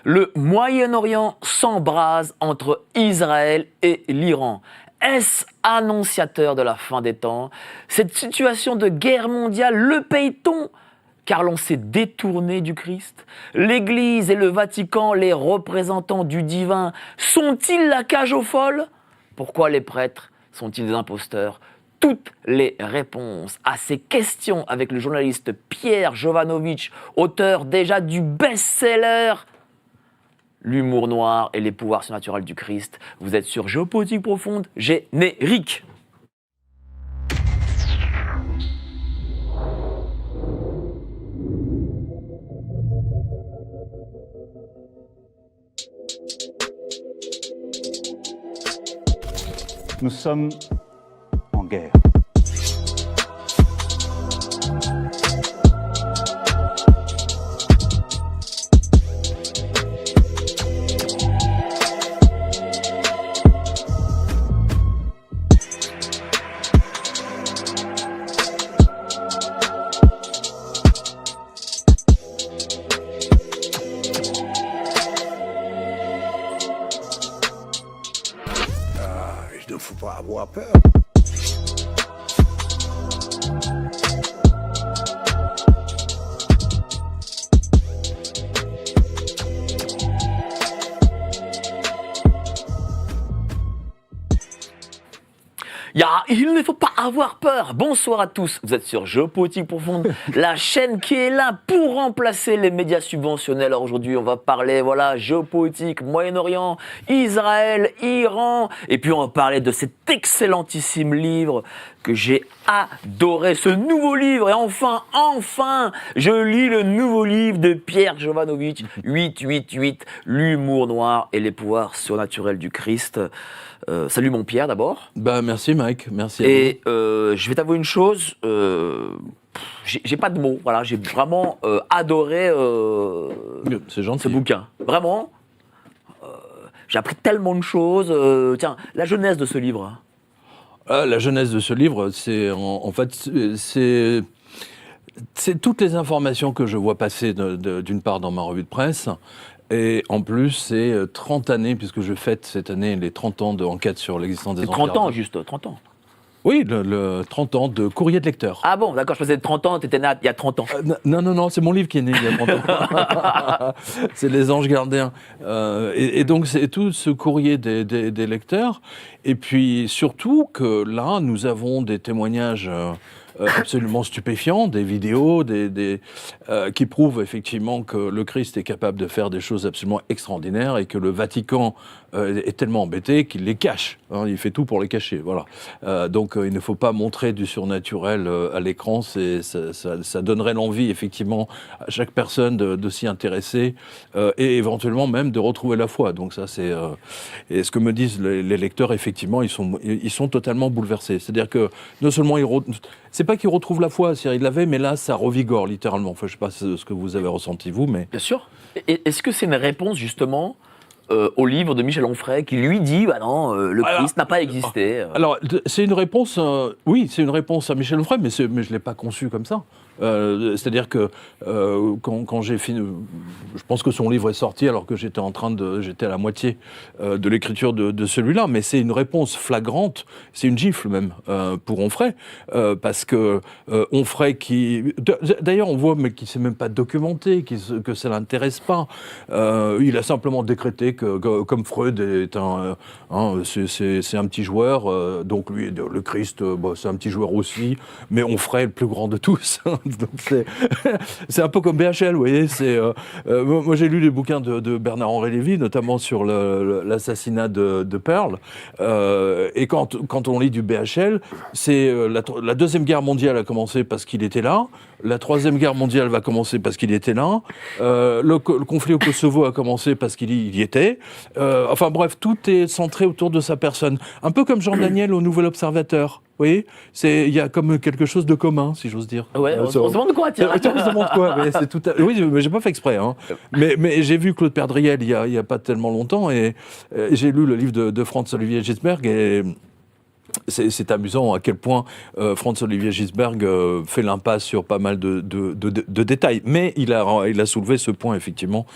Le Moyen-Orient s'embrase entre Israël et l'Iran. Est-ce annonciateur de la fin des temps? Cette situation de guerre mondiale, le paye-t-on? Car l'on s'est détourné du Christ. L'Église et le Vatican, les représentants du divin, sont-ils la cage aux folles? Pourquoi les prêtres sont-ils des imposteurs? Toutes les réponses à ces questions avec le journaliste Pierre Jovanovic, auteur déjà du best-seller L'humour noir et les pouvoirs surnaturels du Christ. Vous êtes sur Géopolitique Profonde, générique. Nous sommes en guerre. Il ne faut pas avoir peur. Il ne faut pas avoir peur. Bonsoir à tous. Vous êtes sur Géopolitique Profonde, la chaîne qui est là pour remplacer les médias subventionnels. Alors aujourd'hui, on va parler, géopolitique, Moyen-Orient, Israël, Iran. Et puis on va parler de cet excellentissime livre que j'ai adoré, ce nouveau livre. Et enfin, je lis le nouveau livre de Pierre Jovanovic, 888, L'humour noir et les pouvoirs surnaturels du Christ. Salut mon Pierre d'abord. Merci Mike, merci à Et je vais t'avouer une chose, j'ai pas de mots, j'ai vraiment adoré c'est gentil. ce bouquin. Vraiment, j'ai appris tellement de choses. Tiens, la genèse de ce livre. La genèse de ce livre, c'est c'est toutes les informations que je vois passer d'une part dans ma revue de presse. Et en plus, c'est 30 années, puisque je fête cette année les 30 ans d'enquête sur l'existence des empires. 30 ans, juste, 30 ans. Oui, le 30 ans de courrier de lecteur. Ah bon, d'accord, je faisais 30 ans, t'étais né il y a 30 ans. Non, c'est mon livre qui est né il y a 30 ans. C'est Les Anges Gardiens. Et donc, c'est tout ce courrier des lecteurs. Et puis, surtout que là, nous avons des témoignages absolument stupéfiants, des vidéos qui prouvent effectivement que le Christ est capable de faire des choses absolument extraordinaires et que le Vatican est tellement embêté qu'il les cache. Il fait tout pour les cacher. Voilà. Donc il ne faut pas montrer du surnaturel à l'écran. Ça donnerait l'envie effectivement à chaque personne de s'y intéresser et éventuellement même de retrouver la foi. Donc ça c'est et ce que me disent les lecteurs, effectivement, ils sont totalement bouleversés. C'est-à-dire que non seulement c'est pas qu'ils retrouvent la foi, c'est-à-dire ils l'avaient, mais là ça revigore littéralement. Enfin, je sais pas ce que vous avez ressenti vous, mais bien sûr. Est-ce que c'est une réponse justement au livre de Michel Onfray qui lui dit non, le Christ n'a pas existé. Alors c'est une réponse, oui, c'est une réponse à Michel Onfray, mais je l'ai pas conçu comme ça. C'est-à-dire que quand j'ai fini, je pense que son livre est sorti alors que j'étais à la moitié de l'écriture de celui-là, mais c'est une réponse flagrante, c'est une gifle même pour Onfray, parce que Onfray d'ailleurs on voit mais qui s'est même pas documenté, que ça l'intéresse pas, il a simplement décrété que comme Freud est c'est un petit joueur, donc lui le Christ c'est un petit joueur aussi, mais Onfray est le plus grand de tous. Donc c'est un peu comme BHL, vous voyez. Moi j'ai lu les bouquins de Bernard-Henri Lévy, notamment sur l'assassinat de Pearl. Et quand on lit du BHL, c'est la Deuxième Guerre mondiale a commencé parce qu'il était là. La Troisième Guerre mondiale va commencer parce qu'il était là. Le conflit au Kosovo a commencé parce qu'il y était. Enfin bref, tout est centré autour de sa personne. Un peu comme Jean Daniel au Nouvel Observateur. Vous voyez, il y a comme quelque chose de commun, si j'ose dire. Ouais, on se demande quoi, tiens. On se demande quoi, mais c'est tout oui, mais j'ai pas fait exprès. Mais j'ai vu Claude Perdriel il y a pas tellement longtemps et j'ai lu le livre de Franz-Olivier Gisberg c'est amusant à quel point Franz-Olivier Gisberg fait l'impasse sur pas mal de détails. Mais il a soulevé ce point, effectivement,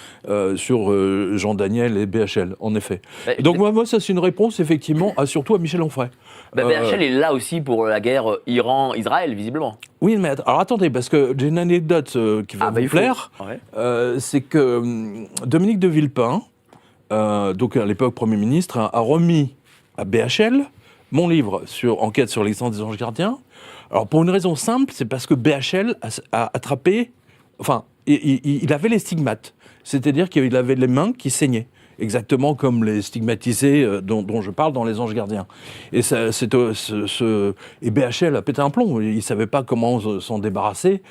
sur Jean Daniel et BHL, en effet. Et donc, moi, ça, c'est une réponse, effectivement, surtout à Michel Onfray. BHL est là aussi pour la guerre Iran-Israël, visiblement. Oui, mais alors attendez, parce que j'ai une anecdote qui va vous plaire. Ouais. C'est que Dominique de Villepin, donc à l'époque Premier ministre, a remis à BHL mon livre sur Enquête sur l'existence des anges gardiens. Alors, pour une raison simple, c'est parce que BHL a attrapé... Enfin, il avait les stigmates. C'est-à-dire qu'il avait les mains qui saignaient. Exactement comme les stigmatisés dont je parle dans Les Anges Gardiens. Et, et BHL a pété un plomb. Il ne savait pas comment s'en débarrasser.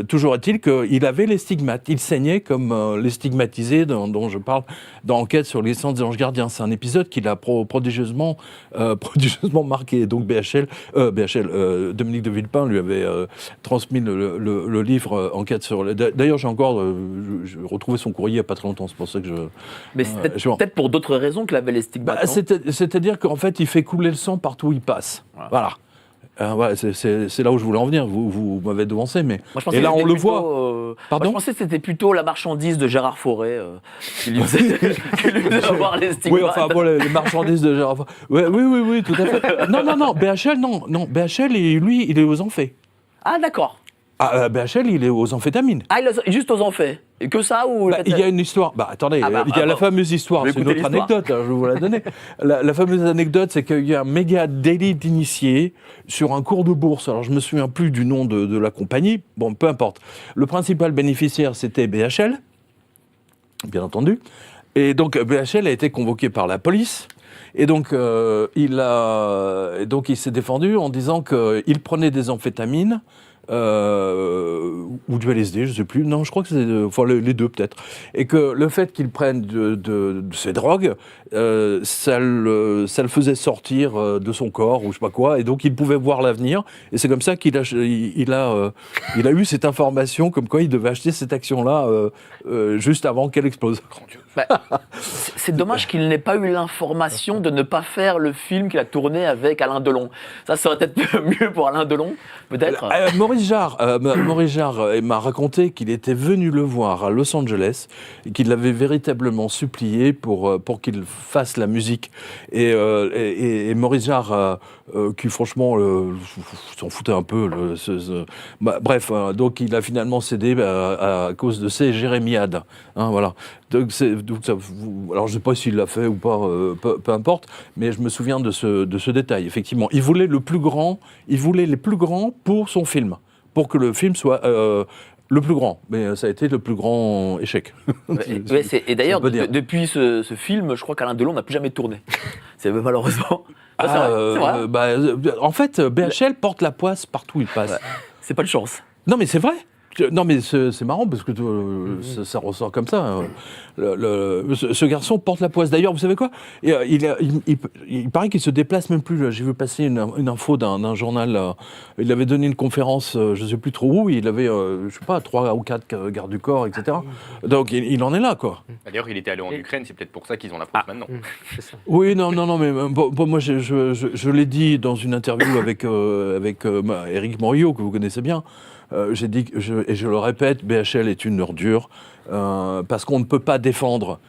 Toujours est-il qu'il avait les stigmates. Il saignait comme les stigmatisés dont je parle dans Enquête sur l'existence des Anges Gardiens. C'est un épisode qui l'a prodigieusement marqué. Donc Dominique de Villepin lui avait transmis le livre Enquête sur... D'ailleurs, j'ai retrouvé son courrier il n'y a pas très longtemps. C'est pour ça que je... Mais c'est peut-être pour d'autres raisons qu'il avait les stigmates. C'est-à-dire qu'en fait, il fait couler le sang partout où il passe. Voilà. C'est là où je voulais en venir. Vous m'avez devancé, mais... Moi, et là, on le voit. Pardon. Moi, je pensais que c'était plutôt la marchandise de Gérard Fauré qui lui faisait avoir les stigmates. Oui, enfin, bon, les marchandises de Gérard Fauré. Oui, tout à fait. Non, BHL, non. BHL, lui, il est aux amphés. Ah, d'accord. BHL, il est aux amphétamines. Ah, il est juste aux amphés. Et que ça ou il y a une histoire. Attendez, il y a la fameuse histoire. C'est une autre anecdote, je vais vous la donner. La fameuse anecdote, c'est qu'il y a un méga délit d'initié sur un cours de bourse. Alors, je me souviens plus du nom de la compagnie. Bon, peu importe. Le principal bénéficiaire, c'était BHL, bien entendu. Et donc, BHL a été convoqué par la police. Et donc, il s'est défendu en disant qu'il prenait des amphétamines. Ou du LSD, je ne sais plus. Non, je crois que c'est les deux peut-être. Et que le fait qu'il prenne de ces drogues, ça le faisait sortir de son corps ou je sais pas quoi, et donc il pouvait voir l'avenir. Et c'est comme ça qu'il a eu cette information comme quoi il devait acheter cette action-là juste avant qu'elle explose. C'est dommage qu'il n'ait pas eu l'information de ne pas faire le film qu'il a tourné avec Alain Delon. Ça serait peut-être mieux pour Alain Delon, peut-être. Maurice Jarre m'a raconté qu'il était venu le voir à Los Angeles et qu'il l'avait véritablement supplié pour qu'il fasse la musique. Et Maurice Jarre, qui franchement s'en foutait un peu. Bref, donc il a finalement cédé à cause de ces jérémiades. Hein, voilà. Donc alors je ne sais pas s'il l'a fait ou pas, peu importe, mais je me souviens de ce détail. Effectivement, il voulait les plus grands pour son film, pour que le film soit le plus grand. Mais ça a été le plus grand échec. Et d'ailleurs, depuis ce film, je crois qu'Alain Delon n'a plus jamais tourné. C'est malheureusement. C'est vrai. En fait, BHL porte la poisse partout où il passe. Ouais. C'est pas de chance. Non, mais c'est vrai. Non, mais c'est marrant parce que ça ressort comme ça. Ce garçon porte la poisse. D'ailleurs, vous savez quoi ? Il paraît qu'il se déplace même plus. J'ai vu passer une info d'un journal. Il avait donné une conférence, je ne sais plus trop où. Il avait, je ne sais pas, 3 ou 4 gardes du corps, etc. Donc, il en est là, quoi. D'ailleurs, il était allé en Ukraine. C'est peut-être pour ça qu'ils ont la poisse maintenant. C'est ça. Oui, non, mais moi, je l'ai dit dans une interview avec Éric Morillo, que vous connaissez bien. J'ai dit, et je le répète, BHL est une ordure, parce qu'on ne peut pas défendre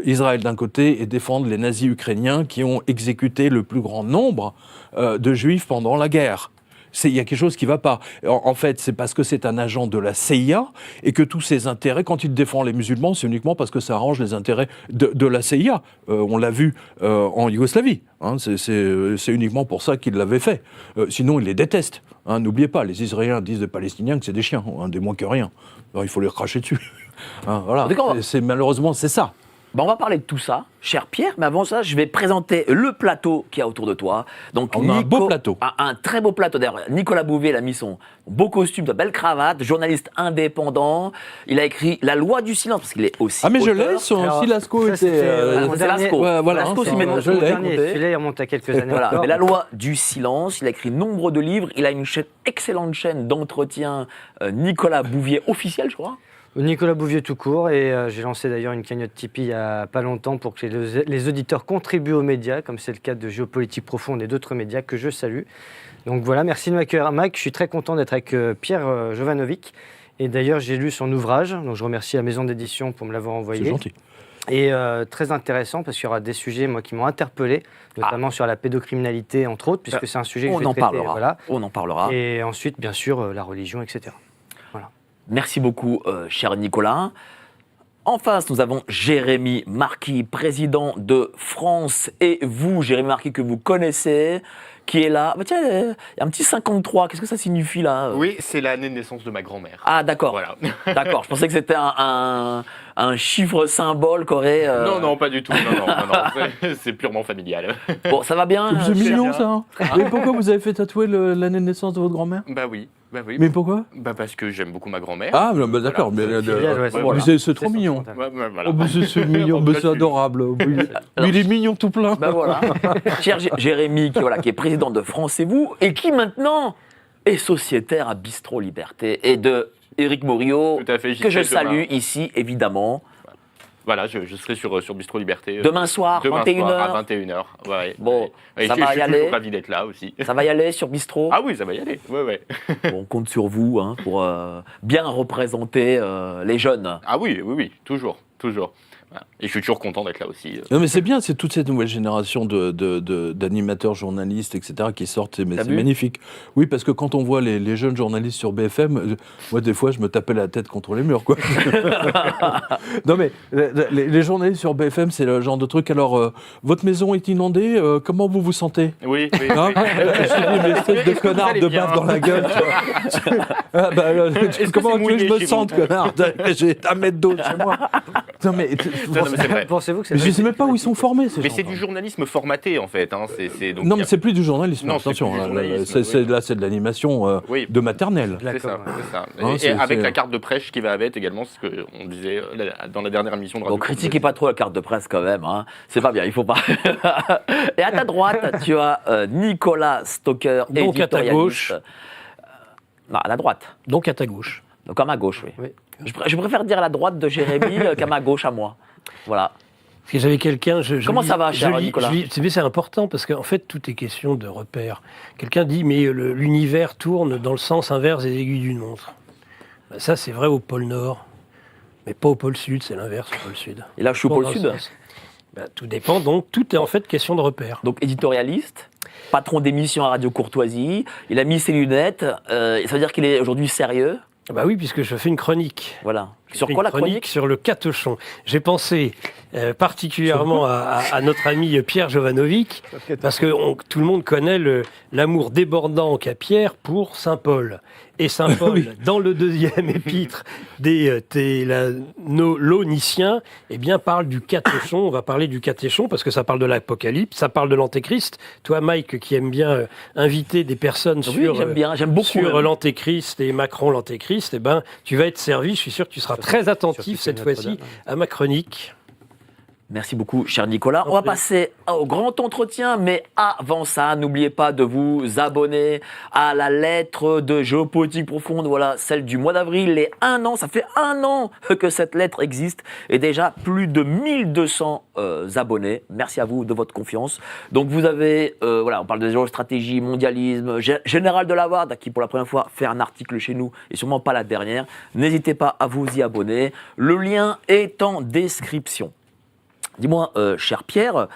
Israël d'un côté et défendre les nazis ukrainiens qui ont exécuté le plus grand nombre de juifs pendant la guerre. Il y a quelque chose qui ne va pas. En fait, c'est parce que c'est un agent de la CIA et que tous ses intérêts, quand il défend les musulmans, c'est uniquement parce que ça arrange les intérêts de la CIA. On l'a vu en Yougoslavie. Hein, c'est uniquement pour ça qu'il l'avait fait. Sinon, il les déteste. Hein, n'oubliez pas, les Israéliens disent des Palestiniens que c'est des chiens, hein, des moins que rien. Alors, il faut les cracher dessus. Hein, voilà. Malheureusement, c'est ça. On va parler de tout ça, cher Pierre, mais avant ça, je vais présenter le plateau qui est autour de toi. Donc, on a un beau plateau. Un très beau plateau. D'ailleurs, Nicolas Bouvier, il a mis son beau costume, sa belle cravate, journaliste indépendant. Il a écrit La loi du silence, parce qu'il est aussi mais je l'ai, si Lascaux était... C'est Lascaux. Lascaux, je l'ai. Celui-là, il remonte à quelques années. Voilà, La loi du silence, il a écrit nombre de livres. Il a une excellente chaîne d'entretien, Nicolas Bouvier officiel, je crois. Nicolas Bouvier tout court, et j'ai lancé d'ailleurs une cagnotte Tipeee il n'y a pas longtemps pour que les auditeurs contribuent aux médias, comme c'est le cas de Géopolitique Profonde et d'autres médias que je salue. Donc voilà, merci de m'accueillir, Mike. Je suis très content d'être avec Pierre Jovanovic. Et d'ailleurs, j'ai lu son ouvrage, donc je remercie la maison d'édition pour me l'avoir envoyé. C'est gentil. Et très intéressant, parce qu'il y aura des sujets moi, qui m'ont interpellé, notamment sur la pédocriminalité, entre autres, puisque c'est un sujet que je vais traiter. Voilà. On en parlera. Et ensuite, bien sûr, la religion, etc. Voilà. Merci beaucoup, cher Nicolas. En face, nous avons Jérémy Marquis, président de France et vous, Jérémy Marquis, que vous connaissez, qui est là. Bah tiens, il y a un petit 53, qu'est-ce que ça signifie là ? Oui, c'est l'année de naissance de ma grand-mère. Ah d'accord, Voilà. D'accord, je pensais que c'était un chiffre symbole qu'aurait... Non, pas du tout. Non, c'est purement familial. Bon, ça va bien C'est mignon ça. Hein. Et pourquoi vous avez fait tatouer l'année de naissance de votre grand-mère ? Bah oui. Mais pourquoi ? Bah parce que j'aime beaucoup ma grand-mère. Ah, bah, d'accord, Voilà. mais c'est trop mignon. Voilà. Oh, bah, c'est mignon, mais c'est adorable. Il est mignon tout plein. Ben voilà. Cher Jérémy, qui est président de France et vous, et qui maintenant est sociétaire à Bistro Liberté, et de Éric Morio, Tout à fait, que je demain. salue ici, évidemment. Voilà, je serai sur Bistro Liberté. Demain soir, 21h. À 21h. Ouais. Bon, Et ça je va suis y aller. toujours ravi d'être là aussi. Ça va y aller sur Bistro. Ah oui, ça va y aller. Ouais. Bon, on compte sur vous pour bien représenter les jeunes. Ah oui, toujours. Voilà. Et je suis toujours content d'être là aussi. Non mais c'est bien, c'est toute cette nouvelle génération d'animateurs, journalistes, etc. qui sortent, mais c'est magnifique. Oui, parce que quand on voit les jeunes journalistes sur BFM, moi des fois je me tapais la tête contre les murs, quoi. Non mais les journalistes sur BFM, c'est le genre de truc. Alors, votre maison est inondée, comment vous vous sentez ? Oui. Hein je me dis, mais espèce de connard de baffe dans la gueule. Tu vois. Ah, bah, comment tu veux que je me sente, connard ? J'ai 1 mètre d'eau chez moi. Non mais c'est vrai. Pensez-vous que c'est je ne sais même pas où ils sont formés, ces Mais gens. c'est du journalisme formaté en fait. Donc, non, mais c'est plus du journalisme, Non, c'est attention. plus du Là, journalisme, là, c'est de l'animation de maternelle. C'est ça. Hein, Et avec la carte de presse qui va avec également, ce qu'on disait dans la dernière émission de Radio. Bon, critiquez pas trop la carte de presse quand même, hein. C'est pas bien, il faut pas. Et à ta droite, tu as Nicolas Stocker, donc à ta gauche. Non, à la droite. Donc à ta gauche. Donc à ma gauche, oui. Oui. Je préfère dire à la droite de Jérémy qu'à ma gauche à moi. Voilà. Parce que j'avais quelqu'un... Comment ça va, cher Nicolas ? C'est important parce qu'en fait, tout est question de repères. Quelqu'un dit, mais l'univers tourne dans le sens inverse des aiguilles d'une montre. Ben, ça, c'est vrai au pôle Nord, mais pas au pôle Sud, c'est l'inverse au pôle Sud. Et là, je suis au pôle Dans le Sud. sens. Ben, tout dépend, donc tout est en fait question de repères. Donc éditorialiste, patron d'émission à Radio Courtoisie, il a mis ses lunettes, ça veut dire qu'il est aujourd'hui sérieux. Bah oui, puisque je fais une chronique. Voilà. Je Sur fais quoi une la chronique ? Sur le catochon. J'ai pensé particulièrement à notre ami Pierre Jovanovic, parce que tout le monde connaît l'amour débordant qu'a Pierre pour Saint Paul. Et Saint Paul, dans le 2e épître des Thessaloniciens, eh bien, parle du catéchon. On va parler du catéchon parce que ça parle de l'Apocalypse, ça parle de l'Antéchrist. Toi, Mike, qui aime bien inviter des personnes j'aime beaucoup, sur l'Antéchrist et Macron l'Antéchrist, eh ben, tu vas être servi. Je suis sûr que tu seras très attentif cette fois-ci à ma chronique. Merci beaucoup, cher Nicolas. On va passer au grand entretien, mais avant ça, n'oubliez pas de vous abonner à la lettre de Géopolitique Profonde, voilà, celle du mois d'avril, les 1 an, ça fait 1 an que cette lettre existe, et déjà plus de 1200 abonnés. Merci à vous de votre confiance. Donc vous avez, on parle de géostratégie, mondialisme, Général de Lavarde, qui pour la première fois fait un article chez nous, et sûrement pas la dernière. N'hésitez pas à vous y abonner. Le lien est en description. Dis-moi, cher Pierre,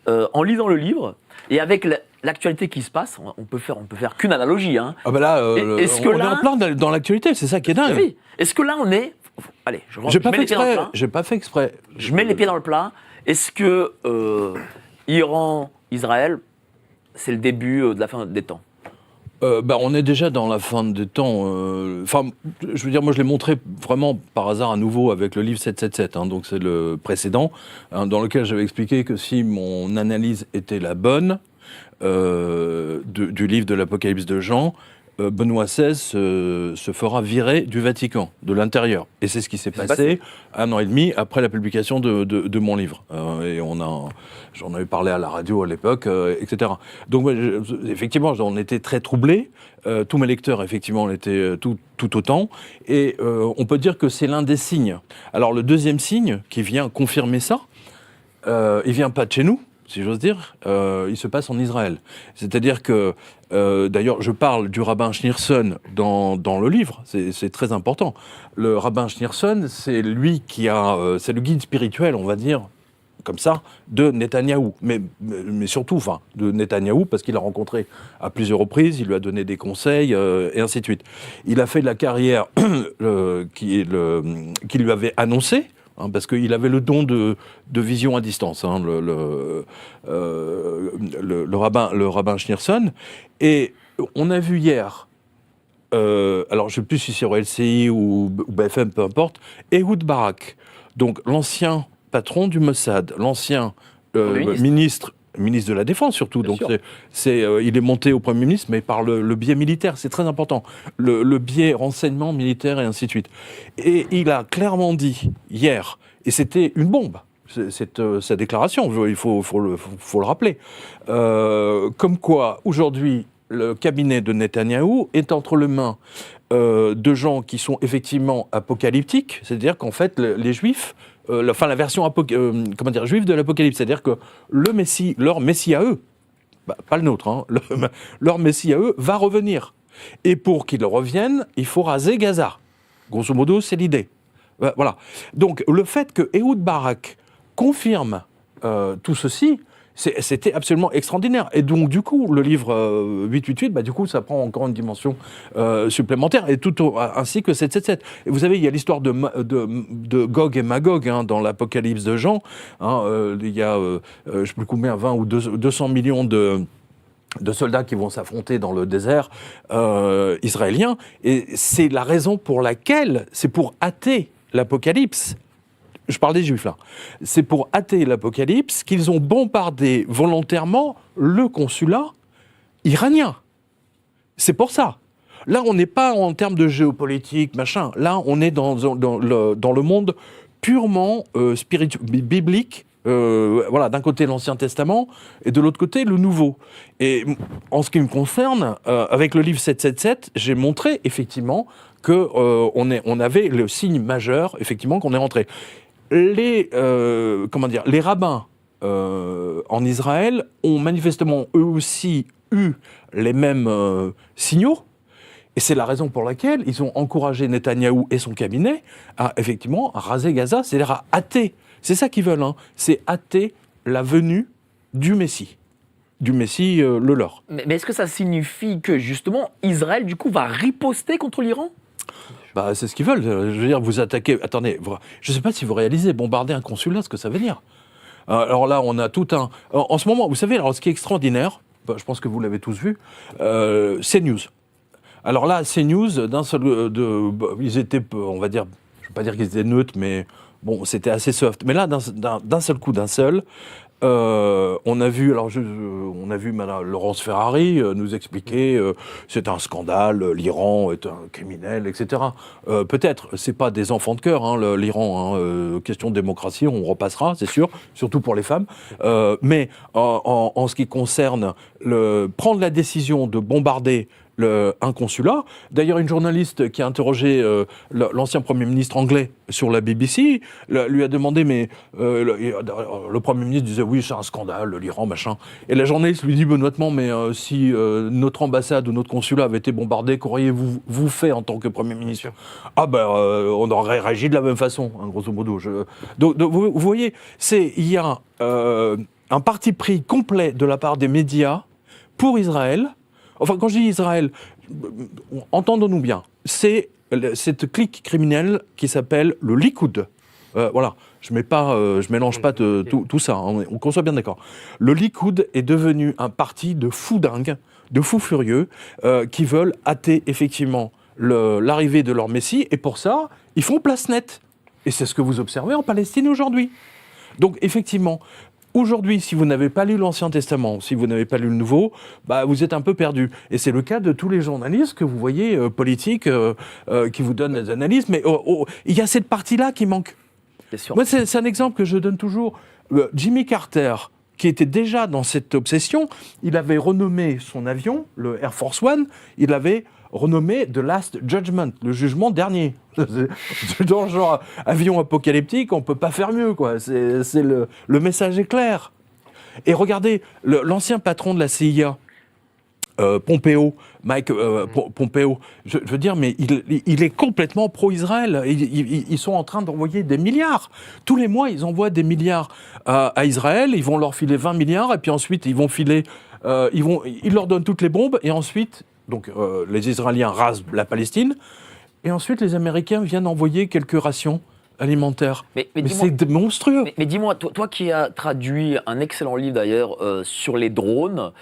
en lisant le livre, et avec l'actualité qui se passe, on peut faire qu'une analogie. Hein. Ah bah là, on est en plein dans l'actualité, c'est ça qui est dingue. Oui. Est-ce que là, on est... Allez, je mets les pieds dans le plat. J'ai pas fait exprès. Je mets les pieds dans le plat. Est-ce que Iran, Israël, c'est le début de la fin des temps ? On est déjà dans la fin des temps. Enfin, je veux dire, moi je l'ai montré vraiment par hasard à nouveau avec le livre 777, donc c'est le précédent, dans lequel j'avais expliqué que si mon analyse était la bonne du livre de l'Apocalypse de Jean, Benoît XVI se fera virer du Vatican, de l'intérieur. Et c'est ce qui s'est passé 1 an et demi après la publication de mon livre. Et j'en avais parlé à la radio à l'époque, etc. Donc, effectivement, on était très troublés. Tous mes lecteurs, effectivement, l'étaient tout autant. Et on peut dire que c'est l'un des signes. Alors, le deuxième signe qui vient confirmer ça, il vient pas de chez nous, si j'ose dire, il se passe en Israël. C'est-à-dire que, d'ailleurs, je parle du rabbin Schneerson dans le livre, c'est très important. Le rabbin Schneerson, c'est lui c'est le guide spirituel, on va dire, comme ça, de Netanyahou. Mais surtout, de Netanyahou, parce qu'il l'a rencontré à plusieurs reprises, il lui a donné des conseils, et ainsi de suite. Il a fait de la carrière qui lui avait annoncé, parce qu'il avait le don de vision à distance, le rabbin Schneerson. Et on a vu hier, alors je ne sais plus si c'est sur LCI ou BFM, peu importe, Ehud Barak, donc l'ancien patron du Mossad, l'ancien ministre de la Défense surtout. Bien donc il est monté au Premier ministre, mais par le biais militaire, c'est très important. Le biais renseignement militaire et ainsi de suite. Et il a clairement dit hier, et c'était une bombe, sa déclaration, il faut le rappeler, comme quoi aujourd'hui le cabinet de Netanyahou est entre les mains de gens qui sont effectivement apocalyptiques, c'est-à-dire qu'en fait les Juifs, la version juive de l'Apocalypse, c'est-à-dire que le Messie, leur Messie à eux, pas le nôtre, leur Messie à eux va revenir. Et pour qu'il revienne, il faut raser Gaza. Grosso modo, c'est l'idée. Voilà. Donc le fait que Ehud Barak confirme tout ceci, c'était absolument extraordinaire. Et donc, du coup, le livre 888, du coup, ça prend encore une dimension supplémentaire, et ainsi que 777. Et vous savez, il y a l'histoire de Gog et Magog dans l'Apocalypse de Jean. Il y a, je ne sais plus combien, 20 ou 200 millions de soldats qui vont s'affronter dans le désert israélien. Et c'est la raison pour laquelle, c'est pour hâter l'Apocalypse. Je parle des Juifs, là. C'est pour hâter l'Apocalypse qu'ils ont bombardé volontairement le consulat iranien. C'est pour ça. Là, on n'est pas en termes de géopolitique, machin. Là, on est dans le monde purement biblique. D'un côté l'Ancien Testament et de l'autre côté le Nouveau. Et en ce qui me concerne, avec le livre 777, j'ai montré effectivement que on avait le signe majeur, effectivement, qu'on est rentré. Les rabbins en Israël ont manifestement eux aussi eu les mêmes signaux. Et c'est la raison pour laquelle ils ont encouragé Netanyahou et son cabinet à raser Gaza, c'est-à-dire à hâter. C'est ça qu'ils veulent, c'est hâter la venue du Messie. Du Messie, le leur. Mais est-ce que ça signifie que, justement, Israël, du coup, va riposter contre l'Iran ? C'est ce qu'ils veulent. Je veux dire, vous attaquez... Attendez, je ne sais pas si vous réalisez, bombarder un consulat, ce que ça veut dire. Alors là, on a tout un... En ce moment, vous savez, ce qui est extraordinaire, je pense que vous l'avez tous vu, CNews. Alors là, CNews, ils étaient, on va dire, je ne veux pas dire qu'ils étaient neutres, mais bon, c'était assez soft. Mais là, d'un seul coup, on a vu Madame Laurence Ferrari nous expliquer c'est un scandale, l'Iran est un criminel, etc. Peut-être, c'est pas des enfants de cœur, l'Iran, question de démocratie, on repassera, c'est sûr, surtout pour les femmes. Mais en ce qui concerne prendre la décision de bombarder un consulat. D'ailleurs, une journaliste qui a interrogé l'ancien Premier ministre anglais sur la BBC lui a demandé, mais le Premier ministre disait oui, c'est un scandale, l'Iran, machin. Et la journaliste lui dit benoîtement, mais si notre ambassade ou notre consulat avait été bombardé, qu'auriez-vous fait en tant que Premier ministre ? On aurait réagi de la même façon, grosso modo. Donc, vous voyez, il y a un parti pris complet de la part des médias pour Israël. Enfin, quand je dis Israël, entendons-nous bien, c'est cette clique criminelle qui s'appelle le Likoud. Je mélange pas tout ça, on qu'on soit bien d'accord. Le Likoud est devenu un parti de fous dingues, de fous furieux, qui veulent hâter effectivement l'arrivée de leur Messie, et pour ça, ils font place nette. Et c'est ce que vous observez en Palestine aujourd'hui. Donc, effectivement, aujourd'hui, si vous n'avez pas lu l'Ancien Testament, si vous n'avez pas lu le Nouveau, vous êtes un peu perdu. Et c'est le cas de tous les journalistes que vous voyez, politiques, qui vous donnent des analyses. Mais il y a cette partie-là qui manque. Bien sûr. Moi, c'est un exemple que je donne toujours. Jimmy Carter, qui était déjà dans cette obsession, il avait renommé son avion, le Air Force One, il l'avait renommé The Last Judgment, le jugement dernier. C'est dans le genre avion apocalyptique, on ne peut pas faire mieux, quoi. C'est le message est clair. Et regardez, l'ancien patron de la CIA, Pompeo, Mike Pompeo, je veux dire, mais il est complètement pro-Israël. Ils sont en train d'envoyer des milliards. Tous les mois, ils envoient des milliards à Israël. Ils vont leur filer 20 milliards et puis ensuite, ils vont filer... ils leur donnent toutes les bombes et ensuite, donc, les Israéliens rasent la Palestine et ensuite, les Américains viennent envoyer quelques rations alimentaires. Mais c'est monstrueux. Mais dis-moi, toi qui as traduit un excellent livre d'ailleurs sur les drones,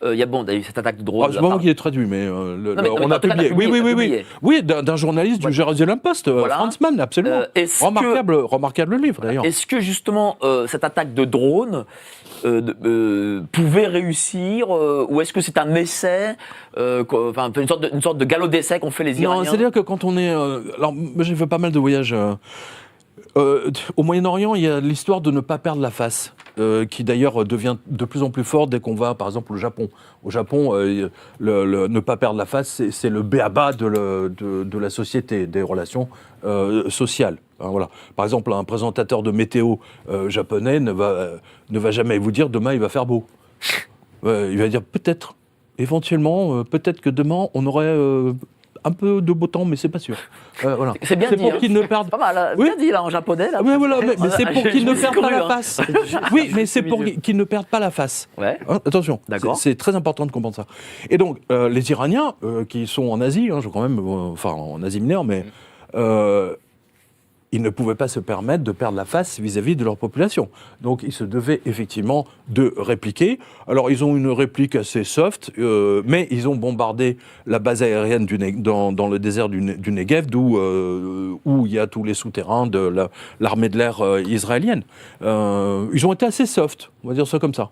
il y a d'ailleurs cette attaque de drone. C'est pas moi qui l'ai traduit, mais on a publié. Oui, d'un journaliste du Jerusalem Post, Franz Mann, absolument. Remarquable livre d'ailleurs. Est-ce que justement cette attaque de drone pouvait réussir, ou est-ce que c'est un essai, une sorte de galop d'essai qu'ont fait les Iraniens? Non, c'est-à-dire que quand on est... alors, moi j'ai fait pas mal de voyages... au Moyen-Orient, il y a l'histoire de ne pas perdre la face, qui d'ailleurs devient de plus en plus forte dès qu'on va, par exemple, au Japon. Au Japon, ne pas perdre la face, c'est le b.a.-ba de la société, des relations sociales. Hein, voilà. Par exemple, un présentateur de météo japonais ne va jamais vous dire « demain, il va faire beau ». Il va dire « peut-être, éventuellement, peut-être que demain, on aurait... un peu de beau temps, mais c'est pas sûr. Voilà. C'est bien dit. Pour qu'ils ne perdent... pas mal, bien dit là en japonais. Là. Oui, voilà, mais c'est pour qu'ils ne perdent pas la face. Oui, mais c'est pour qu'ils ne perdent pas la face. Ouais. Hein, attention, d'accord. C'est très important de comprendre ça. Et donc, les Iraniens, qui sont en Asie, je crois même, en Asie mineure, mais ils ne pouvaient pas se permettre de perdre la face vis-à-vis de leur population. Donc, ils se devaient effectivement de répliquer. Alors, ils ont une réplique assez soft, mais ils ont bombardé la base aérienne dans le désert du Negev, où il y a tous les souterrains de l'armée de l'air israélienne. Ils ont été assez soft, on va dire ça comme ça.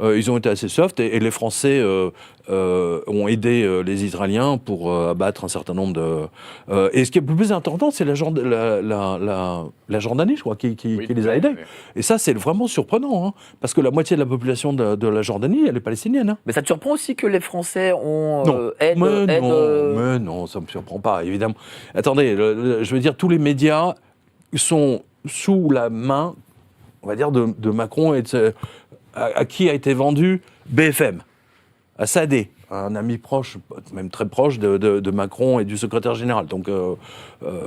Ils ont été assez soft et les Français ont aidé les Israéliens pour abattre un certain nombre de... et ce qui est le plus important, c'est la Jordanie, je crois, qui les a aidés. Oui. Et ça, c'est vraiment surprenant, hein, parce que la moitié de la population de la Jordanie, elle est palestinienne. Hein. Mais ça te surprend aussi que les Français ont aident mais non, ça ne me surprend pas, évidemment. Attendez, je veux dire, tous les médias sont sous la main, on va dire, de Macron et à qui a été vendu BFM, à Sadé, un ami proche, même très proche de Macron et du secrétaire général. Donc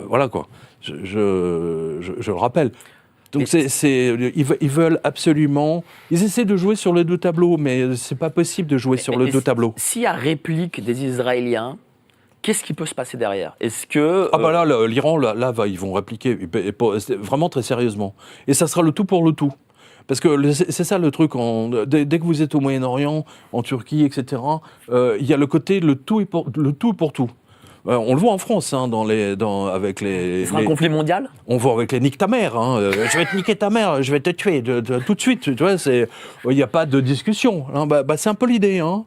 voilà quoi, je le rappelle. Donc ils veulent absolument... Ils essaient de jouer sur les deux tableaux, mais c'est pas possible de jouer sur les deux tableaux. S'il y a réplique des Israéliens, qu'est-ce qui peut se passer derrière? Est-ce que... là, l'Iran, ils vont répliquer, vraiment très sérieusement. Et ça sera le tout pour le tout. Parce que c'est ça le truc, dès que vous êtes au Moyen-Orient, en Turquie, etc., il y a le côté le tout pour tout. On le voit en France, hein, avec les... C'est un conflit mondial ? On voit avec les nique ta mère. Hein, je vais te niquer ta mère, je vais te tuer tout de suite. Tu vois, il n'y a pas de discussion. Hein, c'est un peu l'idée. Hein.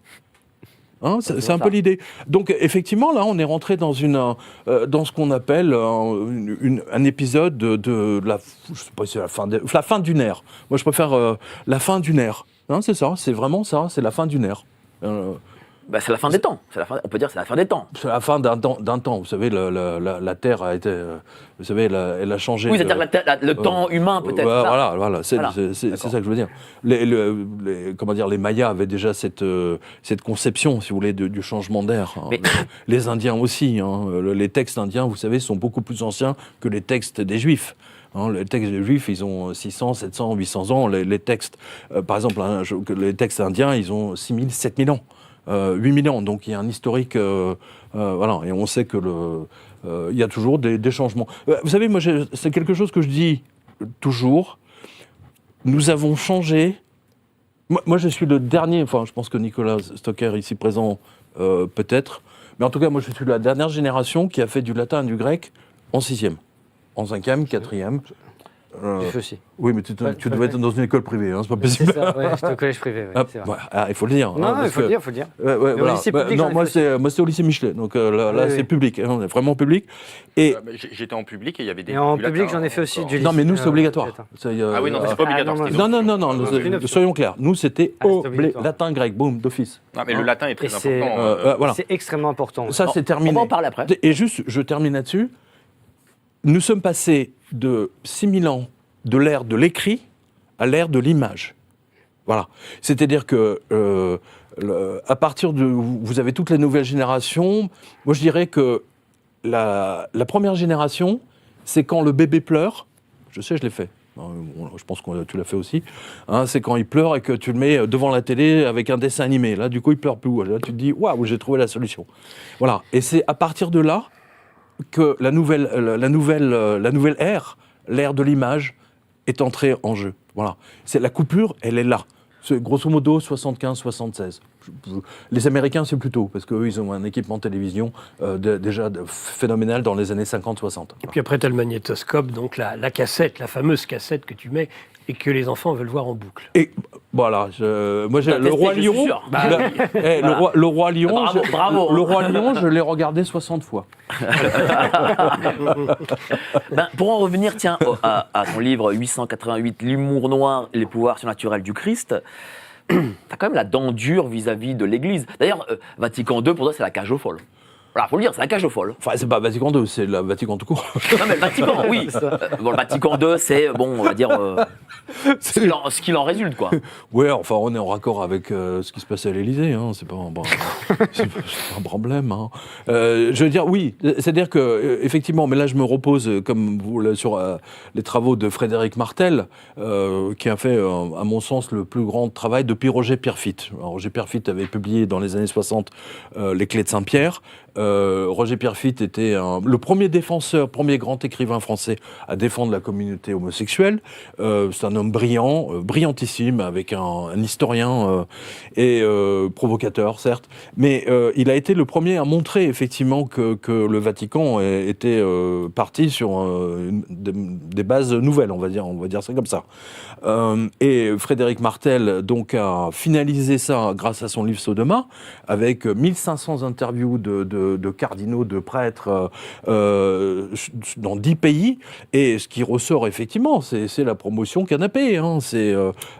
C'est un peu l'idée. Donc effectivement, là, on est rentré dans dans ce qu'on appelle un épisode de la, je sais pas si c'est la fin d'une ère. Moi, je préfère la fin d'une ère. Hein, c'est ça, c'est vraiment ça, c'est la fin d'une ère. C'est la fin des temps. On peut dire que c'est la fin des temps. C'est la fin d'un temps. Vous savez, la Terre a été... Vous savez, elle a changé. Oui, c'est-à-dire le temps humain, peut-être. Voilà, c'est ça que je veux dire. Les Mayas avaient déjà cette conception, si vous voulez, du changement d'air. Hein. Les Indiens aussi. Hein. Les textes indiens, vous savez, sont beaucoup plus anciens que les textes des Juifs. Hein, les textes des Juifs, ils ont 600, 700, 800 ans. Les textes, par exemple, les textes indiens, ils ont 6000, 7000 ans. 8000 ans, donc il y a un historique, voilà, et on sait que il y a toujours des changements. Vous savez, moi, c'est quelque chose que je dis toujours. Nous avons changé. Moi, je suis le dernier. Enfin, je pense que Nicolas Stocker, ici présent, peut-être. Mais en tout cas, moi, je suis la dernière génération qui a fait du latin et du grec en 6e, en 5e, 4e. Du feu aussi. Oui, mais tu devais être dans une école privée, hein, c'est pas possible. C'est ça, ouais, j'étais au collège privé, ouais, c'est vrai. Il faut le dire. Non, parce il faut que- le dire, faut le dire. Ouais, Mais au voilà. lycée public, Non, j'en ai moi fait c'est au lycée Michelet, donc là Oui, c'est oui. public, hein, on est vraiment public. Et J'étais en public et il y avait des. Et en du public, latin j'en ai fait aussi encore. du lycée. non, mais nous c'est obligatoire. latin. Ah oui, non, mais c'est pas obligatoire. non, c'était Non, une non, option. non, non, c'est une option. soyons clairs. Nous c'était Ah, c'est obligatoire. latin, grec, boum, d'office. Non, mais le latin est très Et c'est- important. Voilà. C'est extrêmement important. Ça c'est terminé. On va en parler après. Et juste, je termine là-dessus. Nous sommes passés de 6000 ans de l'ère de l'écrit à l'ère de l'image. Voilà. C'est-à-dire que à partir de... Vous avez toutes les nouvelles générations. Moi, je dirais que la première génération, c'est quand le bébé pleure. Je sais, je l'ai fait. Je pense que tu l'as fait aussi. Hein, c'est quand il pleure et que tu le mets devant la télé avec un dessin animé. Là, du coup, il pleure plus. Là, tu te dis, waouh, j'ai trouvé la solution. Voilà. Et c'est à partir de là que la nouvelle ère, l'ère de l'image, est entrée en jeu. Voilà. C'est la coupure, elle est là. C'est grosso modo 75-76. Les Américains, c'est plus tôt, parce qu'eux, ils ont un équipement télévision déjà phénoménal dans les années 50-60. Et puis après, tu as le magnétoscope, donc la cassette, la fameuse cassette que tu mets et que les enfants veulent voir en boucle. Et voilà, moi j'ai T'as le testé, roi je suis Lion. sûr. Le roi Lion. Bravo. Le roi Lion, je l'ai regardé 60 fois. Pour en revenir, tiens, à ton livre 888, L'humour noir et les pouvoirs surnaturels du Christ, t'as quand même la dent dure vis-à-vis de l'Église. D'ailleurs, Vatican II, pour toi, c'est la cage aux folles. Voilà, faut le dire, c'est la cage aux folles. Enfin, c'est pas Vatican II, c'est la Vatican tout court. Non, mais le Vatican, oui. Bon, le Vatican II, c'est, bon, on va dire, ce qu'il en résulte, quoi. Ouais, enfin, on est en raccord avec ce qui se passait à l'Élysée, hein. C'est pas un problème. Hein. Je veux dire, oui, c'est-à-dire que effectivement, mais là, je me repose comme vous là, sur les travaux de Frédéric Martel, qui a fait, à mon sens, le plus grand travail depuis Roger Pierrefitte. Alors, Roger Pierrefitte avait publié dans les années 60 Les Clés de Saint-Pierre. Roger Pierrefitte était le premier défenseur, premier grand écrivain français à défendre la communauté homosexuelle. C'est un homme brillant, brillantissime, avec un historien et provocateur, certes. Mais il a été le premier à montrer effectivement que le Vatican était parti sur des bases nouvelles, on va dire ça comme ça. Et Frédéric Martel donc a finalisé ça grâce à son livre Sodoma, avec 1500 interviews de cardinaux, de prêtres dans 10 pays. Et ce qui ressort effectivement, c'est la promotion canapé. Hein.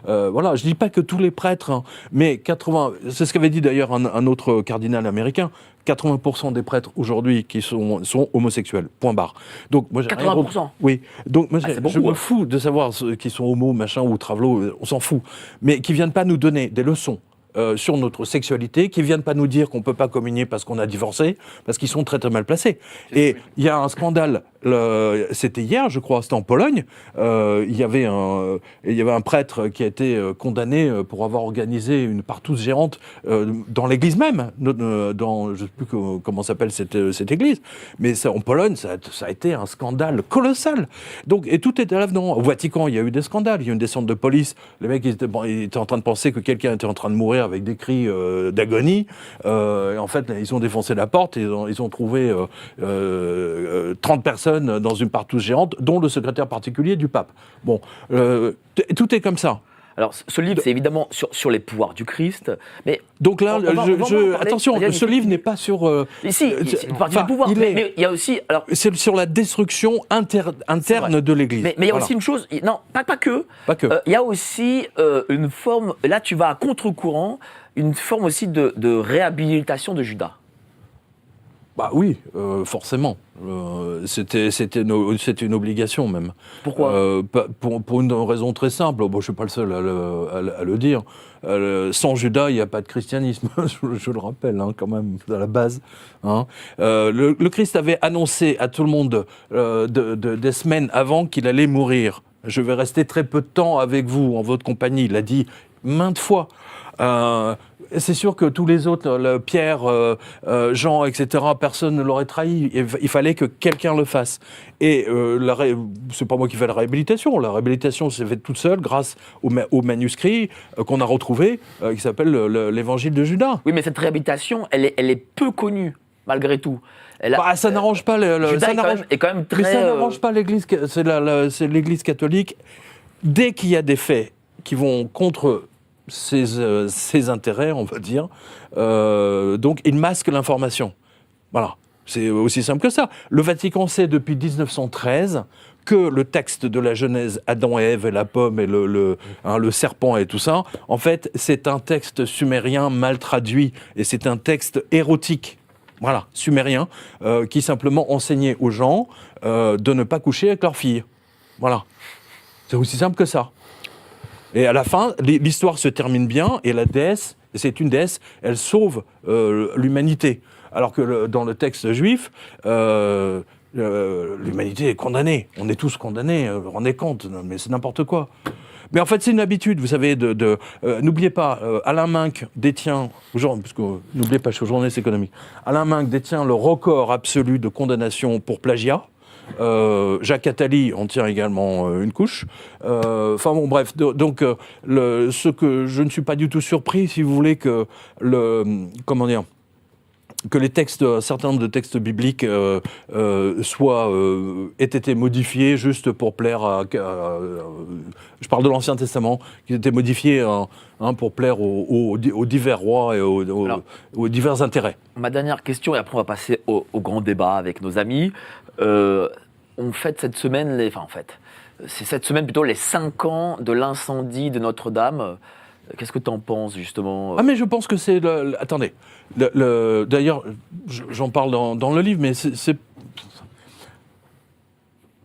Voilà, je dis pas que tous les prêtres, hein, mais 80. C'est ce qu'avait dit d'ailleurs un autre cardinal américain. 80% des prêtres aujourd'hui qui sont homosexuels. Point barre. Donc moi, 80%. Oui. Donc moi, c'est beaucoup, je me hein. fous de savoir ceux qui sont homo, machin ou travelots. On s'en fout. Mais qui viennent pas nous donner des leçons. Sur notre sexualité, qui viennent pas nous dire qu'on peut pas communier parce qu'on a divorcé, parce qu'ils sont très très mal placés. Et il y a un scandale, c'était hier, je crois, c'était en Pologne. Il y avait un prêtre qui a été condamné pour avoir organisé une partouze géante dans l'église même, dans je sais plus comment s'appelle cette église, mais ça, en Pologne, ça a été un scandale colossal. Donc et tout était à l'avenant. Au Vatican, il y a eu des scandales, il y a eu une descente de police. Les mecs ils étaient en train de penser que quelqu'un était en train de mourir avec des cris d'agonie. Et en fait, ils ont défoncé la porte et ils ont trouvé 30 personnes dans une partouze géante, dont le secrétaire particulier du pape. Bon, tout est comme ça. Alors, ce livre, c'est évidemment sur les pouvoirs du Christ, mais... Donc là, on va en parler. attention, Vas-y, ce livre n'est pas sur... Ici, une partie du pouvoir, mais il y a aussi... Alors, c'est sur la destruction interne de l'Église. Mais il y a aussi une chose, non, pas que. Pas que. Il y a aussi une forme, là tu vas à contre-courant, une forme aussi de réhabilitation de Judas. Bah oui, forcément. C'était une obligation même. Pourquoi pour une raison très simple. Bon, je ne suis pas le seul à le dire. Sans Judas, il n'y a pas de christianisme. je le rappelle, hein, quand même, à la base. Hein. Le Christ avait annoncé à tout le monde des semaines avant qu'il allait mourir. Je vais rester très peu de temps avec vous, en votre compagnie. Il l'a dit maintes fois. C'est sûr que tous les autres, Pierre, Jean, etc., personne ne l'aurait trahi. Il fallait que quelqu'un le fasse. Et c'est pas moi qui fais la réhabilitation. La réhabilitation s'est faite toute seule grâce au manuscrit qu'on a retrouvé, qui s'appelle l'Évangile de Judas. Oui, mais cette réhabilitation, elle est peu connue, malgré tout. Ça n'arrange pas Judas ça est n'arrange- est quand même très. mais ça n'arrange pas l'Église. C'est l'Église catholique. Dès qu'il y a des faits qui vont contre ses intérêts, on va dire, donc il masque l'information. Voilà. C'est aussi simple que ça. Le Vatican sait depuis 1913 que le texte de la Genèse, Adam et Ève et la pomme et le serpent et tout ça, en fait, c'est un texte sumérien mal traduit et c'est un texte érotique. Voilà, sumérien, qui simplement enseignait aux gens de ne pas coucher avec leurs filles. Voilà. C'est aussi simple que ça. Et à la fin, l'histoire se termine bien et la déesse, c'est une déesse, elle sauve l'humanité. Alors que dans le texte juif, l'humanité est condamnée. On est tous condamnés, vous vous rendez compte, mais c'est n'importe quoi. Mais en fait, c'est une habitude, vous savez, n'oubliez pas, Alain Minc détient, n'oubliez pas, je suis journaliste économique, Alain Minc détient le record absolu de condamnation pour plagiat. Jacques Attali en tient également une couche. Enfin bon, bref. Donc, ce que je ne suis pas du tout surpris, si vous voulez, que que les textes, certains nombre de textes bibliques aient été modifiés juste pour plaire à... je parle de l'Ancien Testament, qui étaient modifiés pour plaire aux divers rois et aux divers intérêts. Ma dernière question, et après on va passer au grand débat avec nos amis. On fête cette semaine, c'est cette semaine plutôt les 5 ans de l'incendie de Notre-Dame. Qu'est-ce que tu en penses, justement ? Ah, mais je pense que c'est... Attendez. D'ailleurs, j'en parle dans le livre, mais c'est...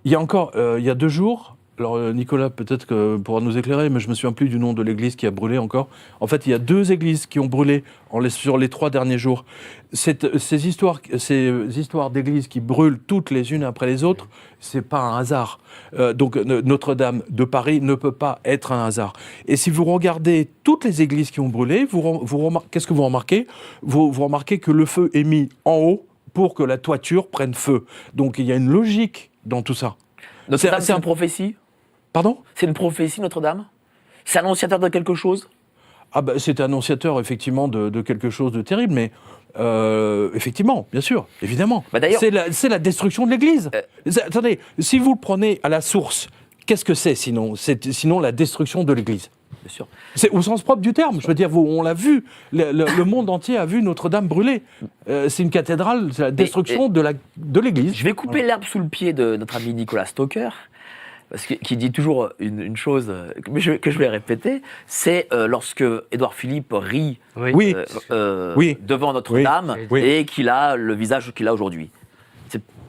Il y a 2 jours... Alors, Nicolas, peut-être pourra nous éclairer, mais je me souviens plus du nom de l'église qui a brûlé encore. En fait, il y a 2 églises qui ont brûlé sur les 3 derniers jours. Ces histoires d'églises qui brûlent toutes les unes après les autres, c'est pas un hasard. Donc, Notre-Dame de Paris ne peut pas être un hasard. Et si vous regardez toutes les églises qui ont brûlé, qu'est-ce que vous remarquez ? Vous remarquez que le feu est mis en haut pour que la toiture prenne feu. Donc, il y a une logique dans tout ça. Notre-Dame, c'est une prophétie ? Pardon ? C'est une prophétie, Notre-Dame ? C'est annonciateur de quelque chose ? C'est annonciateur, effectivement, de quelque chose de terrible, mais effectivement, bien sûr, évidemment. D'ailleurs, c'est la destruction de l'Église. Attendez, si vous le prenez à la source, qu'est-ce que c'est sinon ? C'est sinon la destruction de l'Église. Bien sûr. C'est au sens propre du terme. Je veux dire, on l'a vu. Le monde entier a vu Notre-Dame brûler. C'est une cathédrale, c'est la destruction de l'Église. Je vais couper l'herbe sous le pied de notre ami Nicolas Stocker, qui dit toujours une chose que je vais répéter, c'est lorsque Édouard Philippe rit devant Notre-Dame et qu'il a le visage qu'il a aujourd'hui.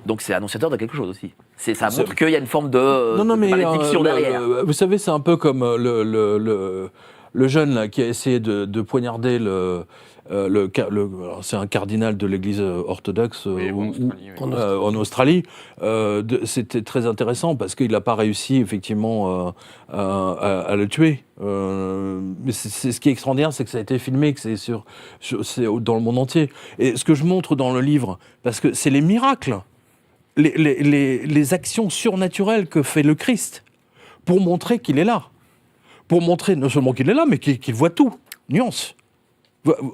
Donc c'est annonciateur de quelque chose aussi. Ça montre qu'il y a une forme de malédiction derrière. Vous savez, c'est un peu comme le jeune là, qui a essayé de poignarder c'est un cardinal de l'Église orthodoxe en Australie. C'était très intéressant parce qu'il n'a pas réussi effectivement à le tuer. Mais ce qui est extraordinaire, c'est que ça a été filmé, que c'est dans le monde entier. Et ce que je montre dans le livre, parce que c'est les miracles, les actions surnaturelles que fait le Christ pour montrer qu'il est là. Pour montrer non seulement qu'il est là, mais qu'il voit tout. Nuance.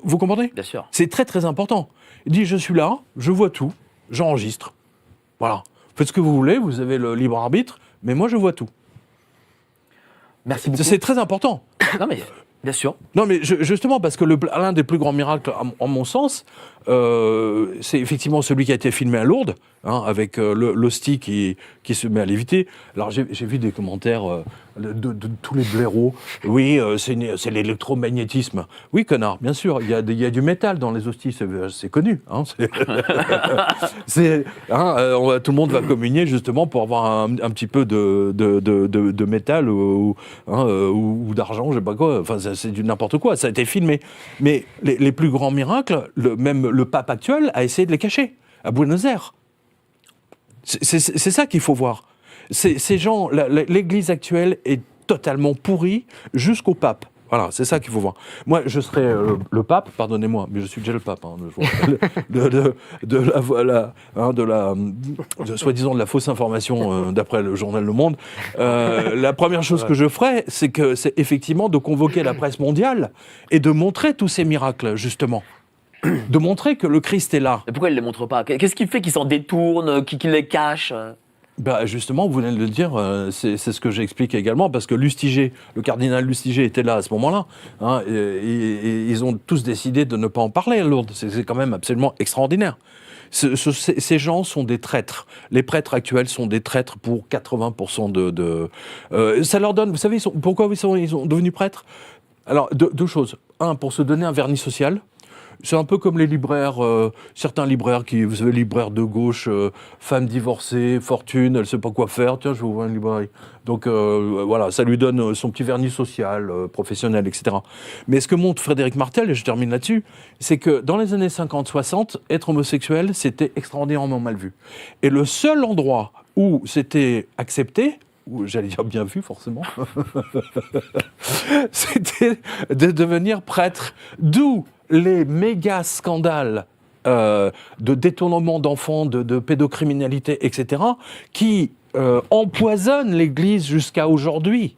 Vous comprenez ? Bien sûr. C'est très très important. Il dit, je suis là, je vois tout, j'enregistre. Voilà. Faites ce que vous voulez, vous avez le libre arbitre, mais moi je vois tout. Merci beaucoup. C'est très important. Non mais, bien sûr. Non mais justement, parce que l'un des plus grands miracles, en mon sens, c'est effectivement celui qui a été filmé à Lourdes, avec l'hostie qui se met à léviter. Alors j'ai vu des commentaires de tous les blaireaux. Oui, c'est l'électromagnétisme. Oui, connard, bien sûr. Il y a du métal dans les hosties, c'est connu. Tout le monde va communier justement pour avoir un petit peu de métal ou d'argent, je sais pas quoi. Enfin, c'est du n'importe quoi. Ça a été filmé. Mais les plus grands miracles, même le pape actuel a essayé de les cacher à Buenos Aires. C'est ça qu'il faut voir. Ces gens, l'Église actuelle est totalement pourrie jusqu'au pape. Voilà, c'est ça qu'il faut voir. Moi, je serais le pape, pardonnez-moi, mais je suis déjà le pape, soi-disant de la fausse information d'après le journal Le Monde. La première chose que je ferais, c'est effectivement de convoquer la presse mondiale et de montrer tous ces miracles, justement. de montrer que le Christ est là. Mais pourquoi ils ne les montrent pas? Qu'est-ce qui fait qu'ils s'en détournent, qu'ils les cachent? Bah justement, vous venez de le dire, c'est ce que j'explique également, parce que Lustiger, le cardinal Lustiger était là à ce moment-là, hein, et ils ont tous décidé de ne pas en parler à Lourdes. C'est quand même absolument extraordinaire. Ces gens sont des traîtres. Les prêtres actuels sont des traîtres pour 80% ça leur donne... Vous savez, pourquoi ils sont devenus prêtres? Alors, deux choses. Un, pour se donner un vernis social. C'est un peu comme les libraires, certains libraires qui, vous savez, libraires de gauche, femme divorcée, fortune, elle ne sait pas quoi faire, tiens, je vais ouvrir une librairie. Donc voilà, ça lui donne son petit vernis social, professionnel, etc. Mais ce que montre Frédéric Martel, et je termine là-dessus, c'est que dans les années 50-60, être homosexuel, c'était extraordinairement mal vu. Et le seul endroit où c'était accepté, ou j'allais dire bien vu forcément, c'était de devenir prêtre. D'où les méga scandales de détournement d'enfants, de pédocriminalité, etc., qui empoisonnent l'Église jusqu'à aujourd'hui.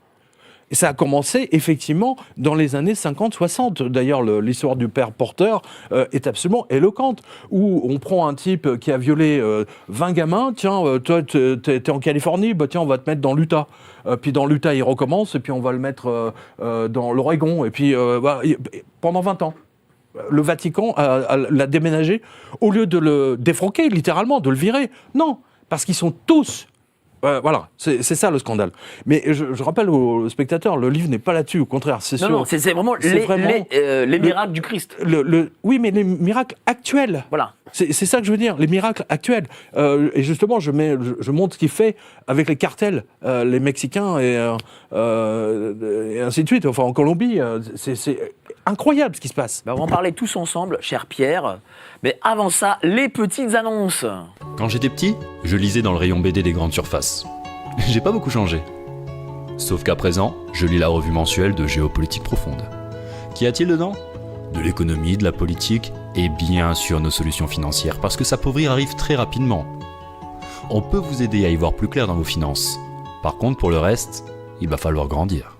Et ça a commencé effectivement dans les années 50-60. D'ailleurs, l'histoire du père Porter est absolument éloquente, où on prend un type qui a violé 20 gamins, tiens, toi t'es en Californie, bah tiens, on va te mettre dans l'Utah. Puis dans l'Utah, il recommence, et puis on va le mettre dans l'Oregon, et puis voilà, pendant 20 ans. Le Vatican l'a déménagé, au lieu de le défroquer, littéralement, de le virer. Non, parce qu'ils sont tous... voilà, c'est ça le scandale. Mais je rappelle aux spectateurs, le livre n'est pas là-dessus, au contraire, c'est sûr. Non, c'est vraiment les miracles du Christ. Oui, mais les miracles actuels. Voilà. C'est ça que je veux dire, les miracles actuels. Et justement, je montre ce qu'il fait avec les cartels, les Mexicains et ainsi de suite. Enfin, en Colombie, c'est incroyable ce qui se passe. On va en parler tous ensemble, cher Pierre. Mais avant ça, les petites annonces. Quand j'étais petit, je lisais dans le rayon BD des grandes surfaces. J'ai pas beaucoup changé. Sauf qu'à présent, je lis la revue mensuelle de Géopolitique Profonde. Qu'y a-t-il dedans? De l'économie, de la politique, et bien sûr nos solutions financières, parce que s'appauvrir arrive très rapidement. On peut vous aider à y voir plus clair dans vos finances. Par contre, pour le reste, il va falloir grandir.